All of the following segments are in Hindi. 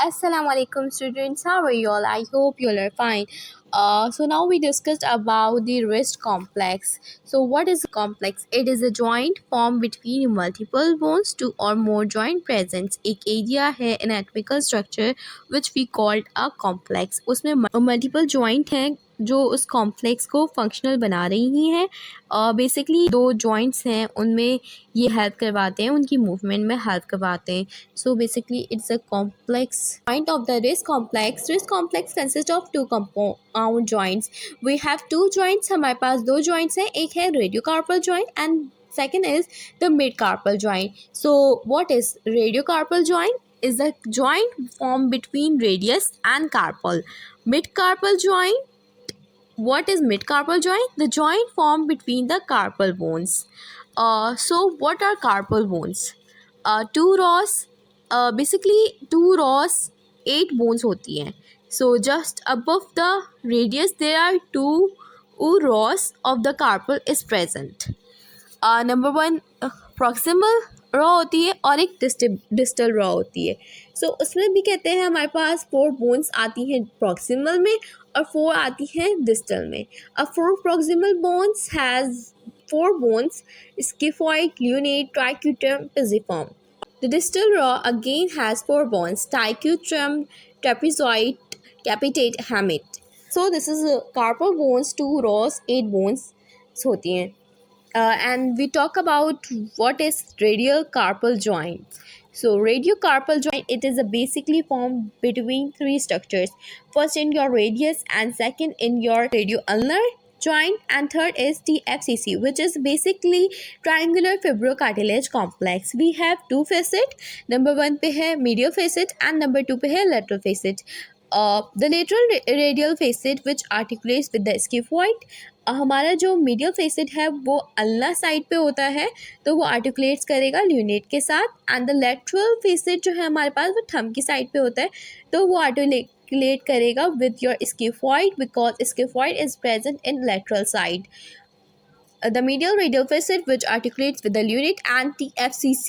Assalamu alaikum students, how are you all? I hope you all are fine. So now we discussed about the wrist complex. So what is a complex? It is a joint formed between multiple bones, two or more joint presents. एक area है anatomical structure which we called a complex. उसमें multiple joint हैं जो उस कॉम्प्लेक्स को फंक्शनल बना रही हैं. बेसिकली दो जॉइंट्स हैं उनमें ये हेल्प करवाते हैं, उनकी मूवमेंट में हेल्प करवाते हैं. So basically it's a complex joint of the wrist complex. Wrist complex consists of two compound joints. We have two joints. हमारे पास दो joints हैं, एक है radiocarpal joint and second is the metacarpal joint. So what is radiocarpal joint? Is the joint formed between radius and carpal. Metacarpal joint. What is metacarpal joint? The joint formed between the carpal bones. So what are carpal bones? Two rows. Basically 2 rows 8 bones होती हैं. So just above the radius there are 2 rows of the carpal is present. Number 1 proximal raw होती है और एक डिस्टल रॉ होती है. सो उसमें भी कहते हैं हमारे पास 4 बोन्स आती हैं प्रॉक्सिमल में और 4 आती हैं डिस्टल में. अब 4 proximal bones has 4 bones scaphoid, lunate, triquetrum, pisiform. The distal row again has 4 bones: triquetrum, trapezoid, capitate, hamate. So this is carpal bones, 2 rows, 8 bones होती हैं. And we talk about what is radial carpal joint. So radiocarpal joint, it is a basically formed between 3 structures. First in your radius and second in your radioulnar joint and third is TFCC, which is basically triangular fibrocartilage complex. We have 2 facet. Number 1 पे है medial facet and number 2 पे है lateral facet. The lateral radial facet which articulates with the scaphoid. हमारा जो मीडियल फेसिट है वो अल्ना साइड पे होता है तो वो आर्टिकुलेट्स करेगा ल्यूनेट के साथ. एंड द लेटरल फेसिट जो है हमारे पास वो थंब की साइड पे होता है तो वो आर्टिकुलेट करेगा with your scaphoid because scaphoid is present in lateral side. The medial radial facet which articulates with the lunate and TFCC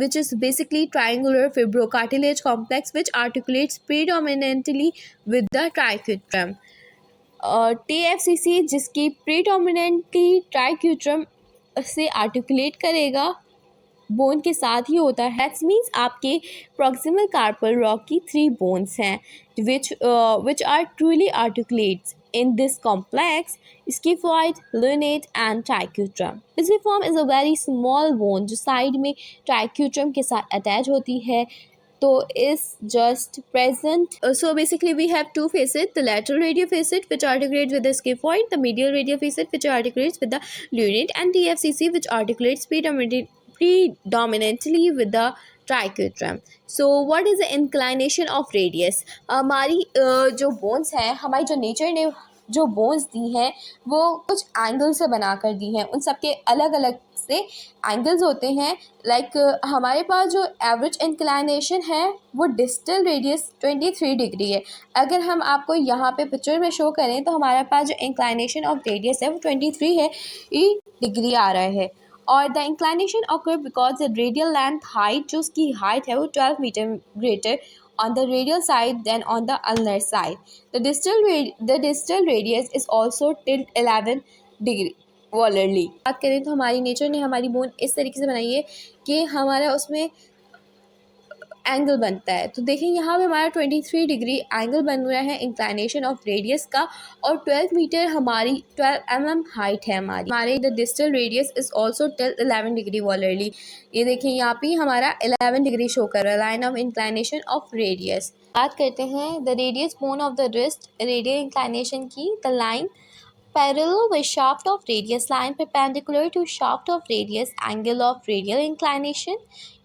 which is basically triangular fibrocartilage complex which articulates predominantly with the triquetrum. TFCC जिसकी प्रीडोमिनेंटली ट्राइक्यूट्रम से आर्टिकुलेट करेगा बोन के साथ ही होता है. दैट्स मीन्स आपके प्रॉक्सिमल कार्पल रॉ की 3 बोन्स हैं which are truly articulates in this complex: scaphoid, lunate and triquetrum. Pisiform is a very small bone जो साइड में ट्राइक्यूट्रम के साथ अटैच होती है तो is just present. So basically we have 2 facets: the lateral radial facet which articulates with the scaphoid, the medial radial facet which articulates with the lunate, and TFCC which articulates predominantly with the triquetrum. So what is the inclination of radius? हमारी जो बोन्स हैं, हमारी जो नेचर ने जो बोन्स दी हैं वो कुछ एंगल से बना कर दी हैं. उन सब के अलग अलग से एंगल्स होते हैं. लाइक हमारे पास जो एवरेज इंक्लाइनेशन है वो डिस्टल रेडियस 23 डिग्री है. अगर हम आपको यहाँ पे पिक्चर में शो करें तो हमारे पास जो इंक्लाइनेशन ऑफ रेडियस है वो 23 है डिग्री आ रहा है. और the inclination occur because the radial length height जो उसकी हाइट है वो 12 meter greater on the radial side than on the ulnar side. The distal radius is also till 11 degree volarly. बात करें तो हमारी नेचर ने हमारी बोन इस तरीके से बनाई है कि हमारा उसमें एंगल बनता है. तो देखें यहाँ पे हमारा 23 डिग्री एंगल बन रहा है इंक्लाइनेशन ऑफ रेडियस का और 12 मीटर हमारी 12 mm हाइट है हमारे. The distal radius is also till 11 degree volarly. ये देखें यहाँ पे हमारा 11 डिग्री शो कर रहा है line of inclination of radius. बात करते हैं the radius bone of the wrist radial inclination की. The line parallel with shaft of radius, line perpendicular to shaft of radius, angle of radial inclination.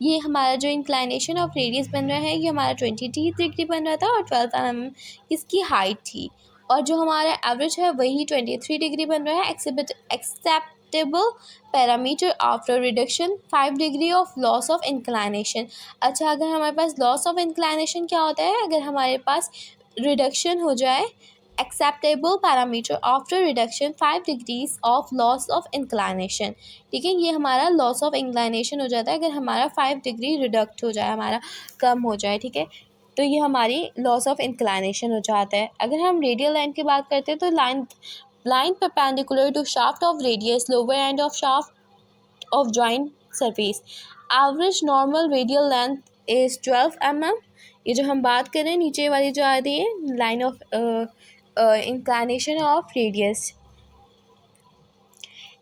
ये हमारा जो इंक्लाइनेशन ऑफ रेडियस बन रहा है ये हमारा 20 डिग्री बन रहा था और 12 mm इसकी हाइट थी और जो हमारा एवरेज है वही 23 डिग्री बन रहा है. Acceptable parameter after reduction 5 degree of loss of inclination. अच्छा, अगर हमारे पास लॉस ऑफ इंक्लाइनेशन क्या होता है? अगर हमारे पास रिडक्शन हो जाए acceptable parameter after reduction 5 degrees of loss of inclination। ठीक है, ये हमारा लॉस ऑफ इंक्लाइनेशन हो जाता है अगर हमारा 5 डिग्री रिडक्ट हो जाए, हमारा कम हो जाए। ठीक है, तो ये हमारी लॉस ऑफ इंक्लाइनेशन हो जाता है। अगर हम रेडियल लाइन की बात करते हैं तो line perpendicular to shaft of radius, lower end of shaft of joint surface, average normal radial length is 12 mm। ये जो हम बात करें नीचे वाली जो आ रही है line of inclination of radius.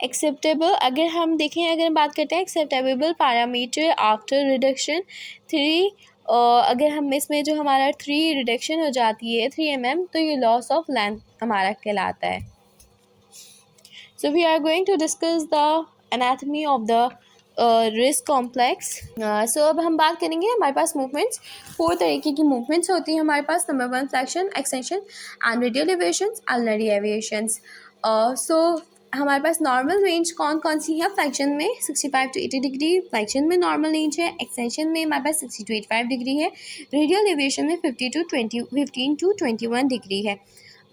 Acceptable, अगर हम देखें, अगर हम बात करते हैं एक्सेप्टेबल पैरामीटर आफ्टर रिडक्शन 3, अगर हम इसमें जो हमारा 3 रिडक्शन हो जाती है 3 mm, तो ये लॉस ऑफ लेंथ हमारा कहलाता है। So we are going to discuss the anatomy of the wrist complex। So अब हम बात करेंगे, हमारे पास मूवमेंट्स 4 तरीके की मूवमेंट्स होती हैं हमारे पास। Number 1 flexion, extension and radial deviations, ulnar deviations. So हमारे पास नॉर्मल रेंज कौन कौन सी है? फ्लेक्शन में 65 to 80 डिग्री फ्लेक्शन में नॉर्मल रेंज है। एक्सटेंशन में हमारे पास 60 to 85 डिग्री है। रेडियल एविएशन में 15 to 21 डिग्री है।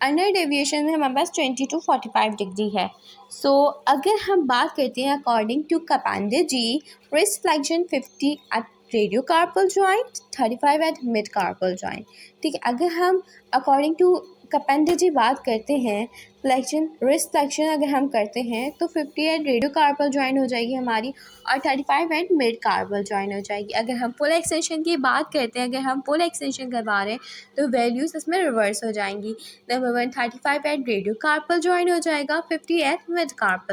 अंडर डेविएशन में हमारे पास 20 to 45 डिग्री है। सो अगर हम बात करते हैं according to kapandgi, wrist flexion 50 at radiocarpal joint, 35 at metacarpal joint। ठीक है, अगर हम अकॉर्डिंग टू kapandgi बात करते हैं, फ्लेक्शन रिस्ट फ्लेक्शन अगर हम करते हैं तो 50 एट रेडियोकार्पल जॉइंट हो जाएगी हमारी और 35 एट मिड कार्पल जॉइंट हो जाएगी। अगर हम फुल एक्सटेंशन की बात करते हैं, अगर हम फुल एक्सटेंशन करवा रहे हैं तो वैल्यूज़ इसमें रिवर्स हो जाएंगी। नंबर 1 35 एट रेडियोकार्पल जॉइंट हो जाएगा, 50 एट मिड कार्पल।